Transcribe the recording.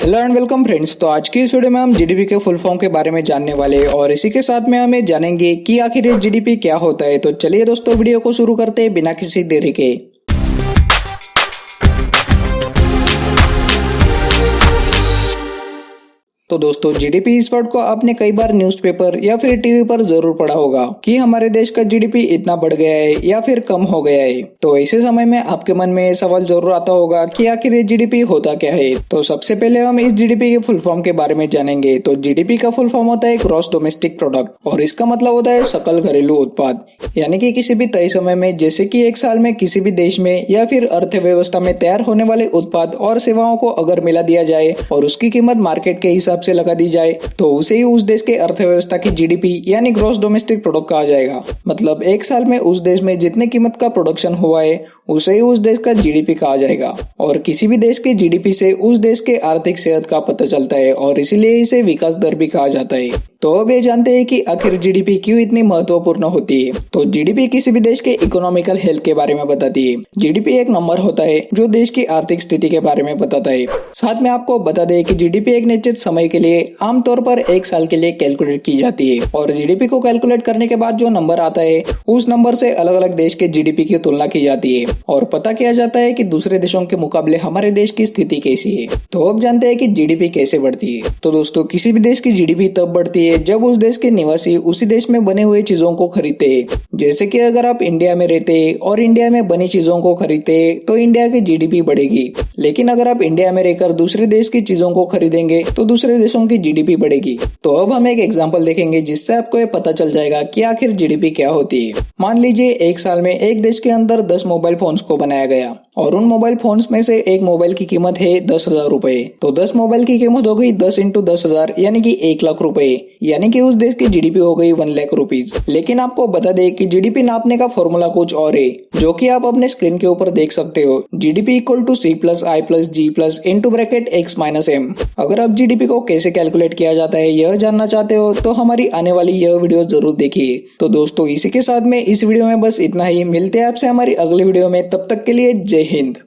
Hello and welcome friends. तो आज की इस वीडियो में हम जीडीपी के फुल फॉर्म के बारे में जानने वाले और इसी के साथ में हमें जानेंगे कि आखिर ये जीडीपी क्या होता है। तो चलिए दोस्तों वीडियो को शुरू करते हैं बिना किसी देरी के। तो दोस्तों जीडीपी इस वर्ड को आपने कई बार न्यूज़पेपर या फिर टीवी पर जरूर पढ़ा होगा कि हमारे देश का जीडीपी इतना बढ़ गया है या फिर कम हो गया है। तो ऐसे समय में आपके मन में सवाल जरूर आता होगा कि आखिर ये जीडीपी होता क्या है। तो सबसे पहले हम इस जीडीपी के फुल फॉर्म के बारे में जानेंगे। तो जीडीपी का फुल फॉर्म होता है ग्रॉस डोमेस्टिक प्रोडक्ट और इसका मतलब होता है सकल घरेलू उत्पाद। यानी कि किसी भी तय समय में, जैसे कि एक साल में किसी भी देश में या फिर अर्थव्यवस्था में तैयार होने वाले उत्पाद और सेवाओं को अगर मिला दिया जाए और उसकी कीमत मार्केट के हिसाब से लगा दी जाए तो उसे ही उस देश के अर्थव्यवस्था की जीडीपी यानी ग्रॉस डोमेस्टिक प्रोडक्ट कहा जाएगा। मतलब एक साल में उस देश में जितने कीमत का प्रोडक्शन हुआ है उसे ही उस देश का जीडीपी कहा जाएगा। और किसी भी देश के जीडीपी से उस देश के आर्थिक सेहत का पता चलता है और इसीलिए इसे विकास दर भी कहा जाता है। तो अब ये जानते हैं कि आखिर जीडीपी क्यों इतनी महत्वपूर्ण होती है। तो जीडीपी किसी भी देश के इकोनॉमिकल हेल्थ के बारे में बताती है। जीडीपी एक नंबर होता है जो देश की आर्थिक स्थिति के बारे में बताता है। साथ में आपको बता दें कि जीडीपी एक निश्चित समय के लिए आमतौर पर एक साल के लिए कैलकुलेट की जाती है और जीडीपी को कैलकुलेट करने के बाद जो नंबर आता है उस नंबर से अलग अलग देश के जीडीपी की तुलना की जाती है और पता किया जाता है कि दूसरे देशों के मुकाबले हमारे देश की स्थिति कैसी है। तो अब जानते हैं कि जीडीपी कैसे बढ़ती है। तो दोस्तों किसी भी देश की जीडीपी तब बढ़ती है जब उस देश के निवासी उसी देश में बने हुए चीजों को खरीदते हैं। जैसे कि अगर आप इंडिया में रहते और इंडिया में बनी चीजों को खरीदते तो इंडिया की जीडीपी बढ़ेगी। लेकिन अगर आप इंडिया में रहकर दूसरे देश की चीजों को खरीदेंगे तो दूसरे देशों की जीडीपी बढ़ेगी। तो अब हम एक एग्जांपल देखेंगे जिससे आपको ये पता चल जाएगा कि आखिर जीडीपी क्या होती है। मान लीजिए एक साल में एक देश के अंदर 10 मोबाइल फोन्स को बनाया गया और उन मोबाइल फोन्स में से एक मोबाइल की कीमत है 10,000 रुपए। तो 10 मोबाइल की कीमत हो गई 10 × 10,000 यानी कि 1,00,000 रुपए, यानी कि उस देश की जीडीपी हो गई 1,00,000 रुपीज। लेकिन आपको बता दें कि जीडीपी नापने का फॉर्मूला कुछ और है जो कि आप अपने स्क्रीन के ऊपर देख सकते हो। GDP = C+I+G+(x-m). अगर आप जीडीपी को कैसे कैलकुलेट किया जाता है यह जानना चाहते हो तो हमारी आने वाली यह वीडियो जरूर देखिए। तो दोस्तों इसी के साथ में इस वीडियो में बस इतना ही। मिलते हैं आपसे हमारी अगली वीडियो में, तब तक के लिए जय हिंद।